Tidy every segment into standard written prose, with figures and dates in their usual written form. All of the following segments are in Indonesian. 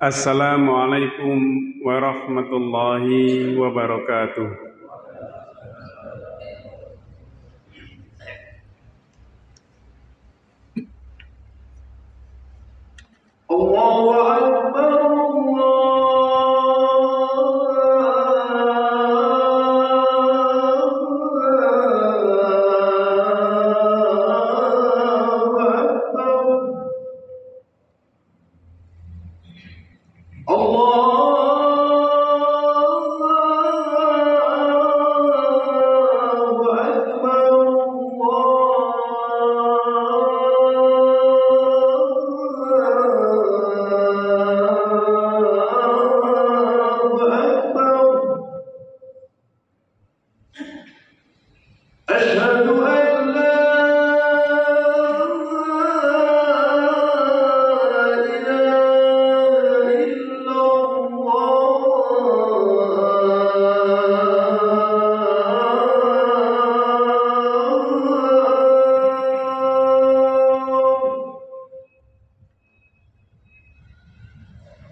Assalamualaikum warahmatullahi wabarakatuh. Allahu Akbar, أشهد أن لا إله إلا الله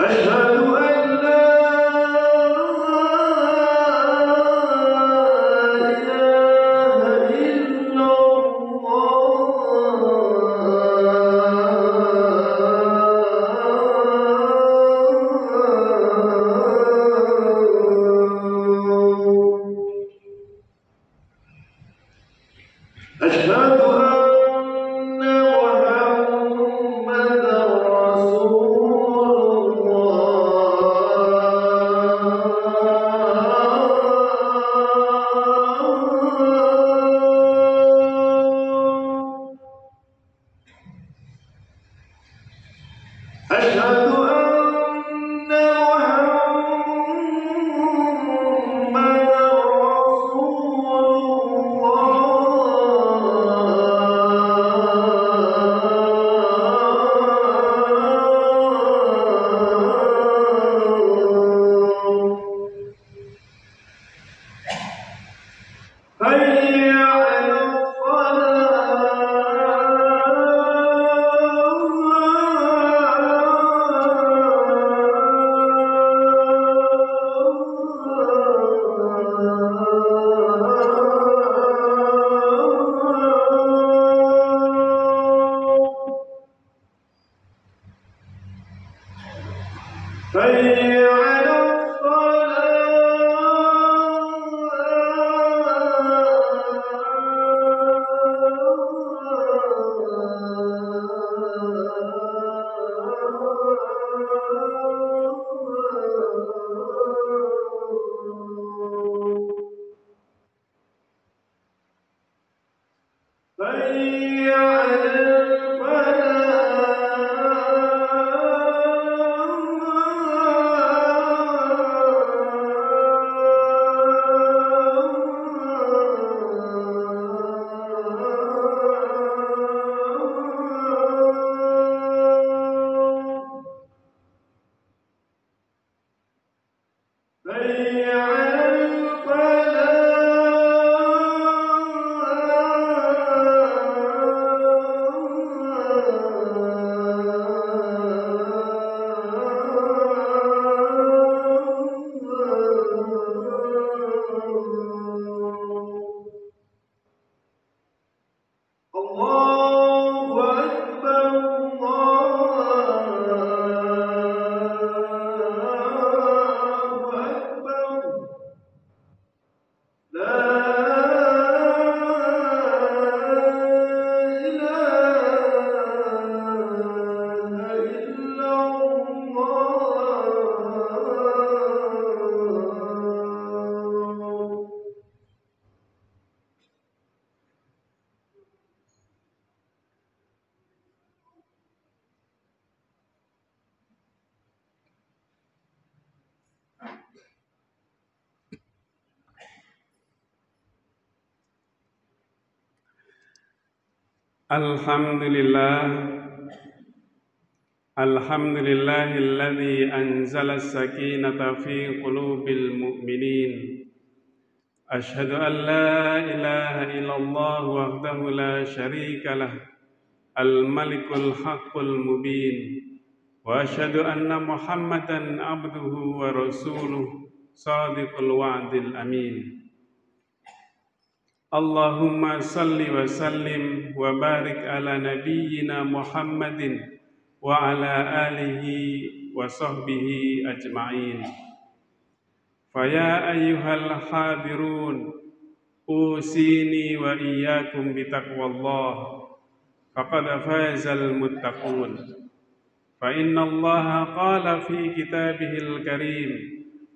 أشهد أن لا إله إلا الله أشهد أن محمدا رسول الله أشهد أن محمدا رسول الله حي على الصلاة حي على الصلاة حي على الفلاح حي على الفلاح الله أكبر الله أكبر لا إله إلا الله Alhamdulillah, alhamdulillahilladzi anzala as-sakinata fi qulubil mu'minin. Ashhadu an la ilaha illallah wahdahu la syarika lah, al-malikul haqqul mubin. وأشهد أن محمدا عبده ورسوله صادق الوعد الأمين اللهم صل وسلم وبارك على نبينا محمد وعلى آله وصحبه أجمعين فيا أيها الحاضرون أوصيني وإياكم بتقوى الله فقد فاز المتقون فإن الله قال في كتابه الكريم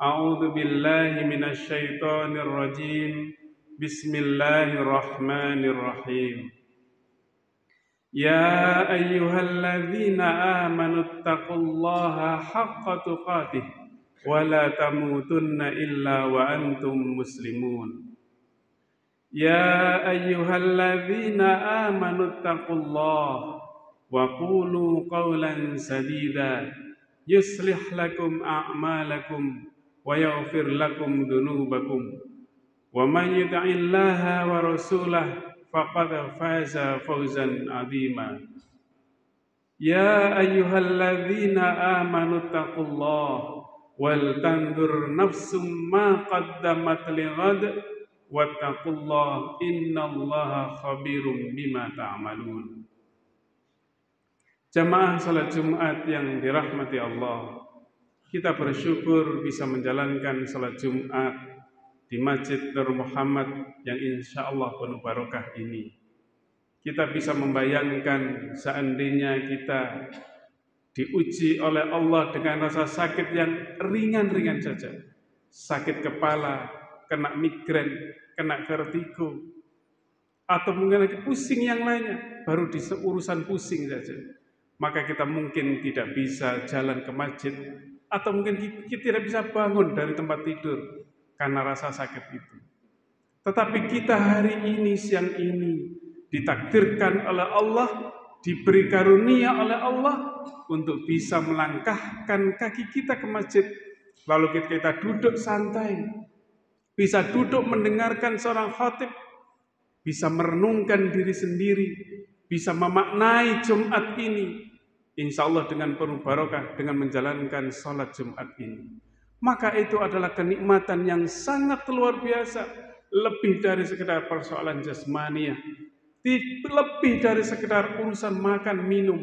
أعوذ بالله من الشيطان الرجيم بسم الله الرحمن الرحيم يا أيها الذين آمنوا اتقوا الله حق تقاته ولا تموتن إلا وأنتم مسلمون يا أيها الذين آمنوا اتقوا الله وقولوا قولا سديدا يصلح لكم أعمالكم ويغفر لكم ذنوبكم ومن يطع الله ورسوله فقد فاز فوزا عظيما يا أيها الذين آمنوا اتقوا الله ولتنظر نفس ما قدمت لغد واتقوا الله إن الله خبير بما تعملون. Jamaah salat Jumat yang dirahmati Allah, kita bersyukur bisa menjalankan salat Jumat di Masjid Nur Muhammad yang insya Allah penuh barokah ini. Kita bisa membayangkan seandainya kita diuji oleh Allah dengan rasa sakit yang ringan-ringan saja, sakit kepala, kena migrain, kena vertigo, atau mungkin lagi pusing yang lainnya, baru di urusan pusing saja, maka kita mungkin tidak bisa jalan ke masjid, atau mungkin kita tidak bisa bangun dari tempat tidur karena rasa sakit itu. Tetapi kita hari ini, siang ini, ditakdirkan oleh Allah, diberi karunia oleh Allah untuk bisa melangkahkan kaki kita ke masjid, lalu kita duduk santai, bisa duduk mendengarkan seorang khatib, bisa merenungkan diri sendiri, bisa memaknai Jumat ini, insya Allah dengan penuh barokah dengan menjalankan sholat Jumat ini. Maka itu adalah kenikmatan yang sangat luar biasa, lebih dari sekedar persoalan jasmaniah, lebih dari sekedar urusan makan, minum,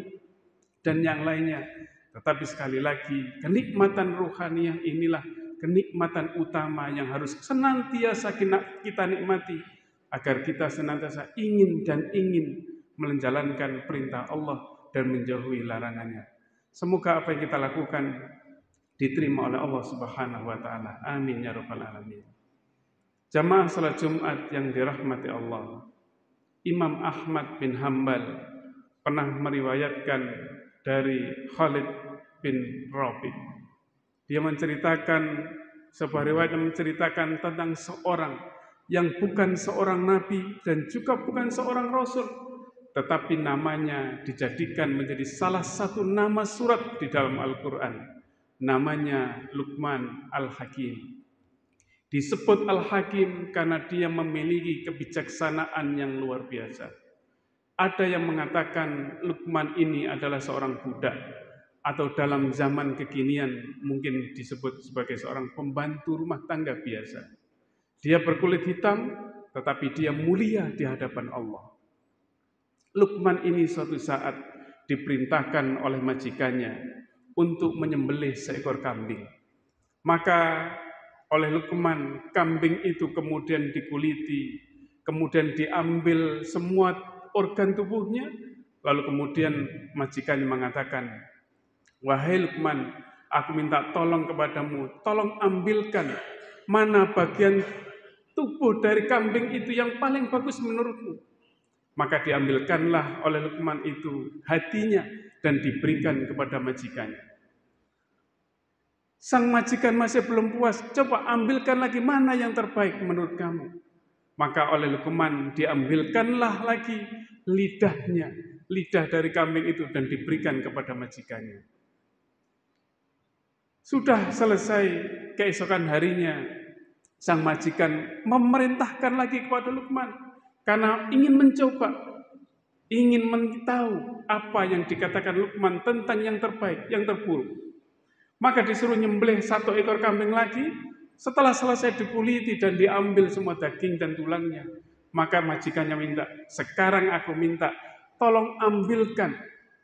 dan yang lainnya. Tetapi sekali lagi, kenikmatan ruhaniyah inilah kenikmatan utama yang harus senantiasa kita nikmati, agar kita senantiasa ingin dan ingin menjalankan perintah Allah dan menjauhi larangannya. Semoga apa yang kita lakukan diterima oleh Allah Subhanahu wa taala. Amin ya rabbal alamin. Jamaah salat Jumat yang dirahmati Allah, Imam Ahmad bin Hanbal pernah meriwayatkan dari Khalid bin Rabi. Dia menceritakan sebuah riwayat yang menceritakan tentang seorang yang bukan seorang nabi dan juga bukan seorang rasul, tetapi namanya dijadikan menjadi salah satu nama surat di dalam Al-Quran. Namanya Luqman Al-Hakim. Disebut Al-Hakim karena dia memiliki kebijaksanaan yang luar biasa. Ada yang mengatakan Luqman ini adalah seorang budak, atau dalam zaman kekinian mungkin disebut sebagai seorang pembantu rumah tangga biasa. Dia berkulit hitam, tetapi dia mulia di hadapan Allah. Luqman ini suatu saat diperintahkan oleh majikannya untuk menyembelih seekor kambing. Maka oleh Luqman, kambing itu kemudian dikuliti, kemudian diambil semua organ tubuhnya, lalu kemudian majikannya mengatakan, "Wahai Luqman, aku minta tolong kepadamu, tolong ambilkan mana bagian tubuh dari kambing itu yang paling bagus menurutmu." Maka diambilkanlah oleh Luqman itu hatinya dan diberikan kepada majikannya. Sang majikan masih belum puas, "Coba ambilkan lagi mana yang terbaik menurut kamu." Maka oleh Luqman diambilkanlah lagi lidahnya, lidah dari kambing itu, dan diberikan kepada majikannya. Sudah selesai, keesokan harinya sang majikan memerintahkan lagi kepada Luqman karena ingin mencoba ingin tahu apa yang dikatakan Luqman tentang yang terbaik, yang terburuk. Maka disuruh nyembelih 1 ekor kambing lagi. Setelah selesai dikuliti dan diambil semua daging dan tulangnya, maka majikannya minta, sekarang aku minta, tolong ambilkan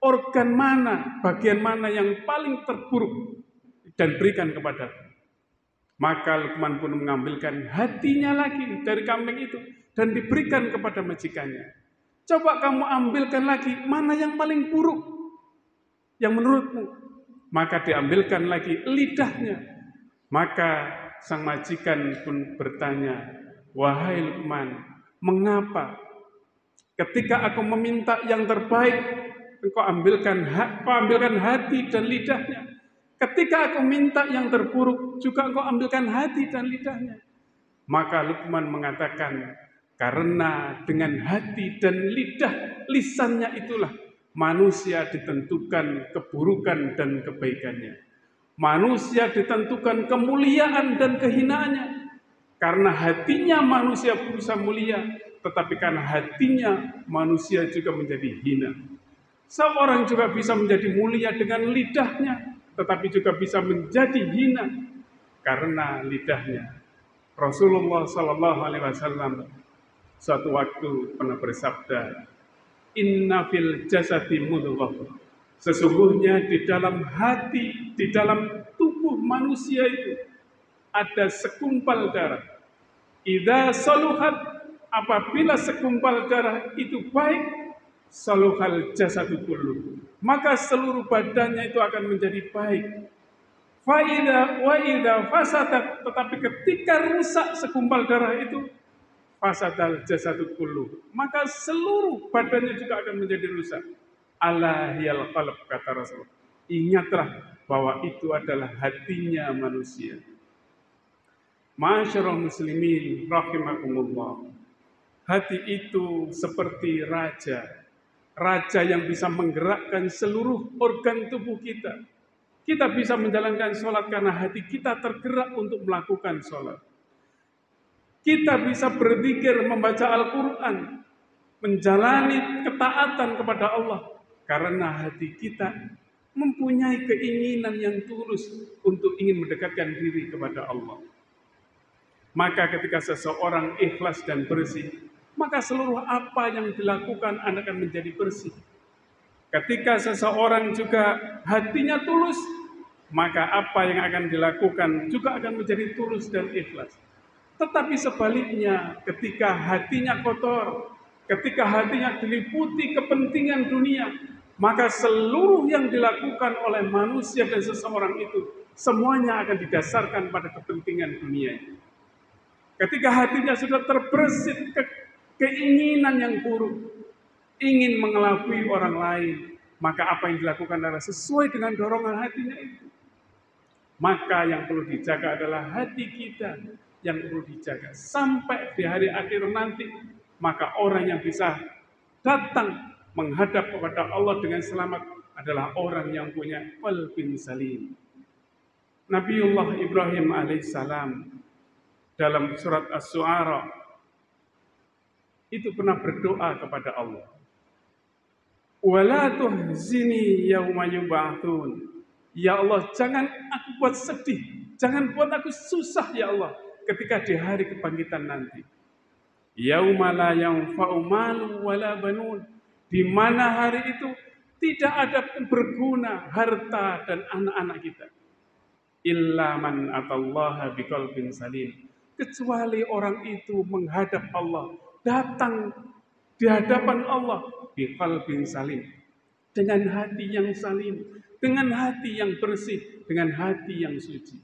organ mana, bagian mana yang paling terburuk dan berikan kepadaku. Maka Luqman pun mengambilkan hatinya lagi dari kambing itu dan diberikan kepada majikannya. Coba kamu ambilkan lagi mana yang paling buruk yang menurutmu. Maka diambilkan lagi lidahnya. Maka sang majikan pun bertanya, wahai Luqman, mengapa ketika aku meminta yang terbaik, engkau ambilkan hati dan lidahnya? Ketika aku minta yang terburuk, juga engkau ambilkan hati dan lidahnya. Maka Luqman mengatakan, karena dengan hati dan lisannya itulah manusia ditentukan keburukan dan kebaikannya. Manusia ditentukan kemuliaan dan kehinaannya. Karena hatinya manusia berusaha mulia, tetapi karena hatinya manusia juga menjadi hina. Seorang juga bisa menjadi mulia dengan lidahnya, tetapi juga bisa menjadi hina karena lidahnya. Rasulullah Sallallahu Alaihi Wasallam suatu waktu pernah bersabda, Inna fil jasadi mudghah. Sesungguhnya di dalam hati, di dalam tubuh manusia itu ada segumpal darah. Idza saluhat, apabila segumpal darah itu baik, saluhal jasadu kullu, maka seluruh badannya itu akan menjadi baik. Wa idza fasadat, tetapi ketika rusak segumpal darah itu, fasadal jasadu kullu, maka seluruh badannya juga akan menjadi rusak. Ala hiyal qalb, kata Rasul. Ingatlah bahwa itu adalah hatinya manusia. Ma'asyiral muslimin rahimakumullah. Hati itu seperti raja. Raja yang bisa menggerakkan seluruh organ tubuh kita. Kita bisa menjalankan sholat karena hati kita tergerak untuk melakukan sholat. Kita bisa berzikir, membaca Al-Quran, menjalani ketaatan kepada Allah karena hati kita mempunyai keinginan yang tulus untuk ingin mendekatkan diri kepada Allah. Maka ketika seseorang ikhlas dan bersih, maka seluruh apa yang dilakukan akan menjadi bersih. Ketika seseorang juga hatinya tulus, maka apa yang akan dilakukan juga akan menjadi tulus dan ikhlas. Tetapi sebaliknya, ketika hatinya kotor, ketika hatinya diliputi kepentingan dunia, maka seluruh yang dilakukan oleh manusia dan seseorang itu semuanya akan didasarkan pada kepentingan dunia. Ketika hatinya sudah terbersit keinginan yang buruk, ingin mengelabui orang lain, maka apa yang dilakukan adalah sesuai dengan dorongan hatinya itu. Maka yang perlu dijaga adalah hati kita, yang perlu dijaga sampai di hari akhir nanti. Maka orang yang bisa datang menghadap kepada Allah dengan selamat adalah orang yang punya qalbun salim. Nabiullah Ibrahim alaihissalam dalam surat Asy-Syu'ara itu pernah berdoa kepada Allah, wala tuhzini yauma yub'atsun. Ya Allah, jangan aku buat sedih, jangan buat aku susah ya Allah ketika di hari kebangkitan nanti. Yauma la yanfa'u malun wala banun, di mana hari itu tidak ada berguna harta dan anak-anak kita. Illa man atallaha biqalbin salim, kecuali orang itu menghadap Allah, datang di hadapan Allah biqalbin salim, dengan hati yang salim, dengan hati yang bersih, dengan hati yang suci.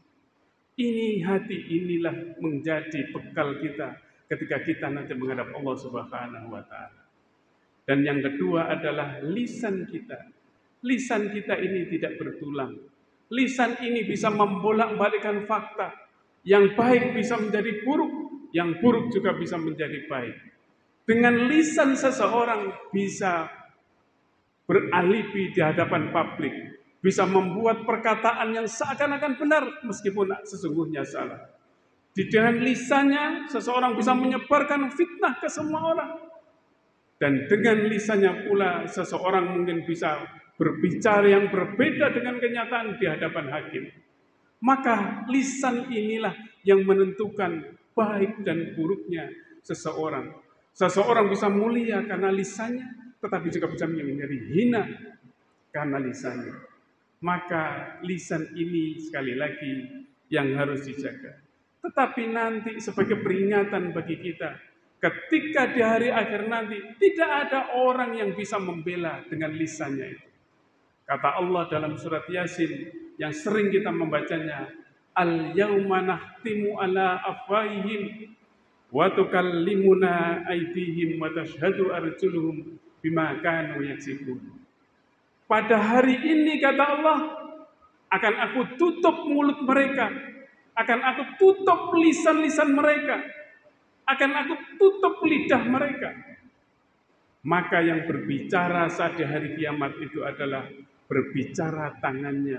Ini hati inilah menjadi bekal kita ketika kita nanti menghadap Allah Subhanahu wa taala. Dan yang kedua adalah lisan kita. Lisan kita ini tidak bertulang. Lisan ini bisa membolak-balikkan fakta. Yang baik bisa menjadi buruk, yang buruk juga bisa menjadi baik. Dengan lisan seseorang bisa beralibi di hadapan publik, bisa membuat perkataan yang seakan-akan benar meskipun sesungguhnya salah. Di dengan lisannya seseorang bisa menyebarkan fitnah ke semua orang. Dan dengan lisannya pula seseorang mungkin bisa berbicara yang berbeda dengan kenyataan di hadapan hakim. Maka lisan inilah yang menentukan baik dan buruknya seseorang. Seseorang bisa mulia karena lisannya, tetapi juga bisa menjadi hina karena lisannya. Maka lisan ini sekali lagi yang harus dijaga. Tetapi nanti sebagai peringatan bagi kita, ketika di hari akhir nanti tidak ada orang yang bisa membela dengan lisannya itu. Kata Allah dalam surat Yasin yang sering kita membacanya, al-yauma nahtimu ala afwahihim wa tukallimuna aydihim wa tashhadu arjuluhum bima kanu yaksibun. Pada hari ini kata Allah, akan aku tutup mulut mereka, akan aku tutup lisan-lisan mereka, akan aku tutup lidah mereka. Maka yang berbicara saat di hari kiamat itu adalah berbicara tangannya.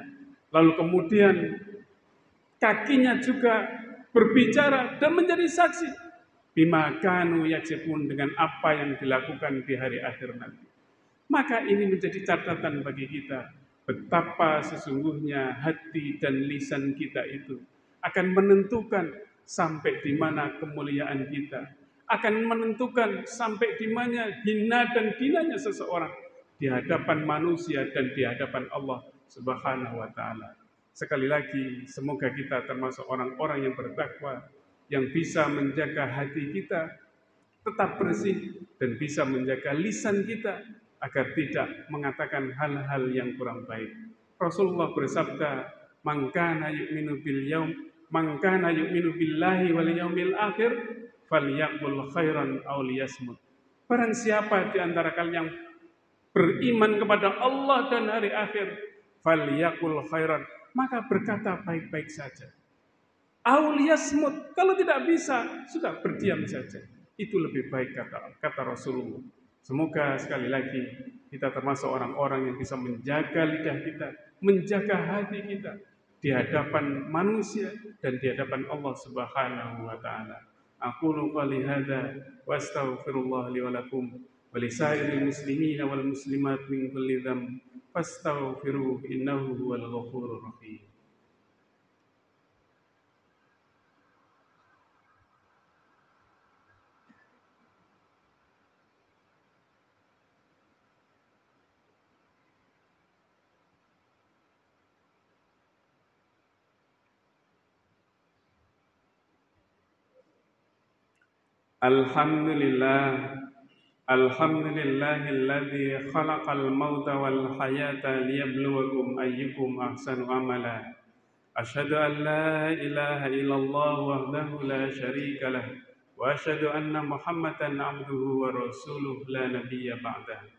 Lalu kemudian kakinya juga berbicara dan menjadi saksi. Bima kanu yaksibun, dengan apa yang dilakukan di hari akhir nanti. Maka ini menjadi catatan bagi kita, betapa sesungguhnya hati dan lisan kita itu akan menentukan sampai di mana kemuliaan kita, akan menentukan sampai di mana hina dan dinanya seseorang di hadapan manusia dan di hadapan Allah Subhanahu wa taala. Sekali lagi, semoga kita termasuk orang-orang yang bertakwa, yang bisa menjaga hati kita tetap bersih dan bisa menjaga lisan kita agar tidak mengatakan hal-hal yang kurang baik. Rasulullah bersabda, "Man kana yu'minu billahi wal yaumil akhir falyaqul khairan aw liyasmut." Barang siapa di antara kalian yang beriman kepada Allah dan hari akhir, falyaqul khairan, maka berkata baik-baik saja. Aw liyasmut, kalau tidak bisa, sudah berdiam saja. Itu lebih baik kata Rasulullah. Semoga sekali lagi kita termasuk orang-orang yang bisa menjaga lidah kita, menjaga hati kita di hadapan manusia dan di hadapan Allah Subhanahu wa taala. Aqulu qouli hadza wa astaghfirullah li wa lakum wa li sairil muslimin wal muslimat min kulli dzamb fastaghfiruhu innahu huwal ghafurur rahim. Alhamdulillahilladzi khalaqal mauta wal hayata liyabluwakum ayyukum ahsanu amala. Asyhadu an la ilaha illallah wahdahu la syarika lah wa asyhadu anna Muhammadan abduhu wa rasuluh la nabiyya ba'dah.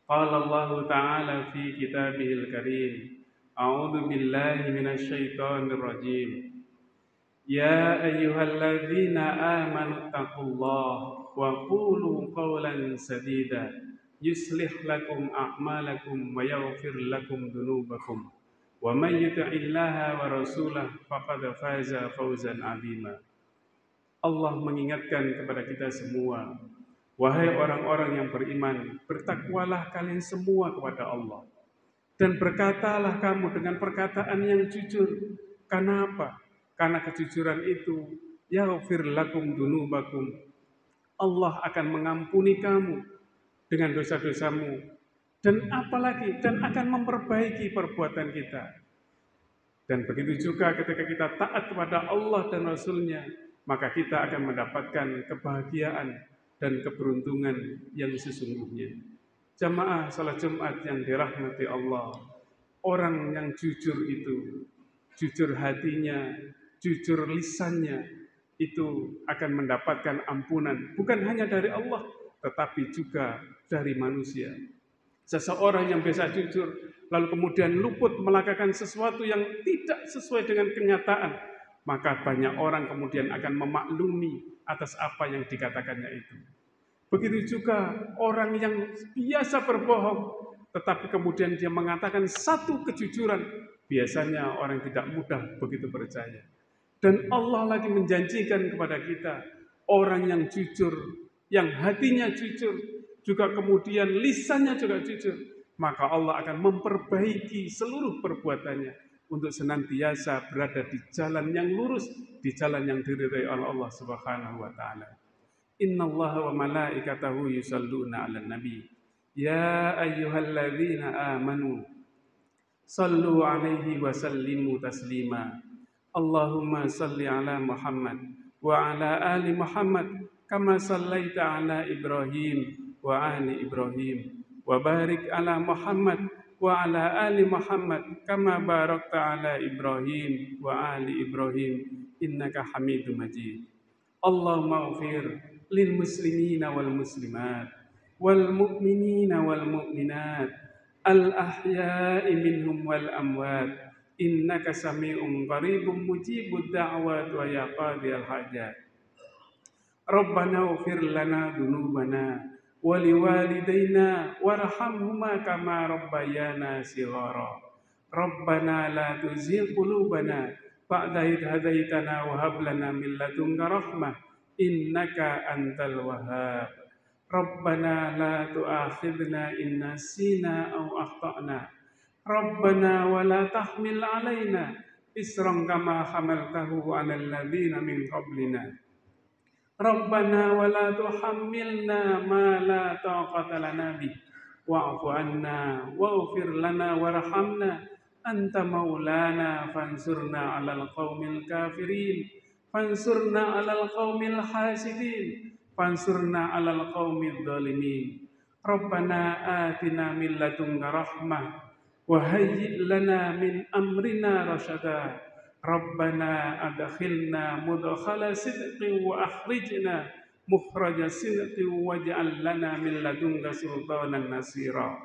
Qala Allah ta'ala fi kitabihil karim, a'udzu billahi minasy syaithanir rajim. Ya ayyuhalladzina amanu taqullaha wa qulu qawlan sadida yuslih lakum a'malakum wa yaghfir lakum dhunubakum wa may yuti'illaha wa rasulahu faqad faza fawzan 'azima. Allah mengingatkan kepada kita semua, wahai orang-orang yang beriman, bertakwalah kalian semua kepada Allah dan berkatalah kamu dengan perkataan yang jujur. Kenapa? Karena kejujuran itu, yaghfir lakum dunubakum, Allah akan mengampuni kamu dengan dosa-dosamu, dan apalagi, dan akan memperbaiki perbuatan kita. Dan begitu juga ketika kita taat kepada Allah dan Rasul-Nya, maka kita akan mendapatkan kebahagiaan dan keberuntungan yang sesungguhnya. Jamaah salat Jumat yang dirahmati Allah, orang yang jujur itu, jujur hatinya, jujur lisannya, itu akan mendapatkan ampunan bukan hanya dari Allah tetapi juga dari manusia. Seseorang yang biasa jujur lalu kemudian luput melakukan sesuatu yang tidak sesuai dengan kenyataan, maka banyak orang kemudian akan memaklumi atas apa yang dikatakannya itu. Begitu juga orang yang biasa berbohong tetapi kemudian dia mengatakan satu kejujuran, biasanya orang tidak mudah begitu percaya. Dan Allah lagi menjanjikan kepada kita, orang yang jujur yang hatinya jujur, juga kemudian lisannya juga jujur, maka Allah akan memperbaiki seluruh perbuatannya untuk senantiasa berada di jalan yang lurus, di jalan yang diridhai oleh Allah Subhanahu wa taala. Innallaha wa malaikatahu yusholluna 'alan nabi. Ya ayyuhalladzina amanu sallu 'alaihi wa sallimu taslima. Allahumma salli 'ala Muhammad wa 'ala ali Muhammad kama sallaita 'ala Ibrahim wa ali Ibrahim wa barik 'ala Muhammad wa 'ala ali Muhammad kama barakta 'ala Ibrahim wa ali Ibrahim innaka Hamidum Majid. Allahumma ighfir lil muslimina wal muslimat wal mu'minina wal mu'minat al ahya'i minhum wal amwat innaka sami'un qaribun mujibud da'wat wa ya qadiyal hajat. Rabbana ighfir lana dhunubana wa liwalidayna warhamhuma kama rabbayana shighara. Rabbana la tuzigh qulubana ba'da idh hadaitana wa hab lana min ladunka rahmah innaka antal wahhab. Rabbana la tu'akhidna in nasina aw akhtana. Rabbana wa la tahmil 'alaina isran kama hamaltahu 'alal ladzina min qablina. Rabbana wa la tuhammilna ma la taqata lana bih wa'fu 'anna waghfir lana warhamna anta maulana fansurna 'alal qaumil kafirin fansurna 'alal qaumil hasidin fansurna 'alal qaumidz zalimin. Rabbana atina min ladunka rahmah wa hayyi' lana min amrina rasyada. Rabbana adkhilna mudkhala sidqin wa akhrijna mukhraja sidqin waj'al lana min ladunka sultanan nasira.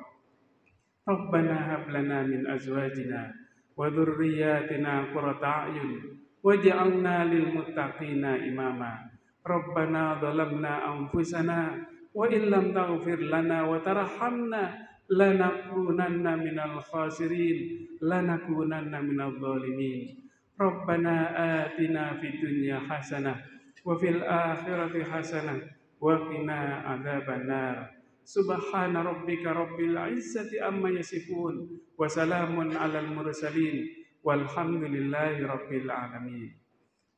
Rabbana hab lana min azwajina wa dhurriyyatina qurrata a'yun waj'alna lil muttaqina imama. Rabbana dhalamna anfusana wa illam taghfir lana wa tarhamna lanakunanna minal khasirin lanakunanna minadh dhalimin. Rabbana atina fid dunya hasanah wa fil akhirati hasanah wa qina adzabannar. Subhana rabbika rabbil izzati amma yasifun wa salamun alal mursalin walhamdulillahi rabbil alamin.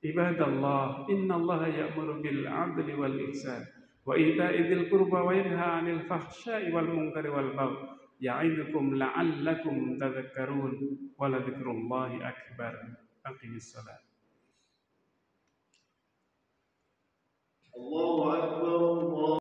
Ibadallah, innallaha ya'muru bil 'adli wal ihsan wa ita'i dzil qurba wa yanha 'anil fahsya'i wal munkari wal baghi ya'idukum la'allakum tadhakkarun wa la dzikrullahi akbar. Aqimis salat. Allahu Akbar.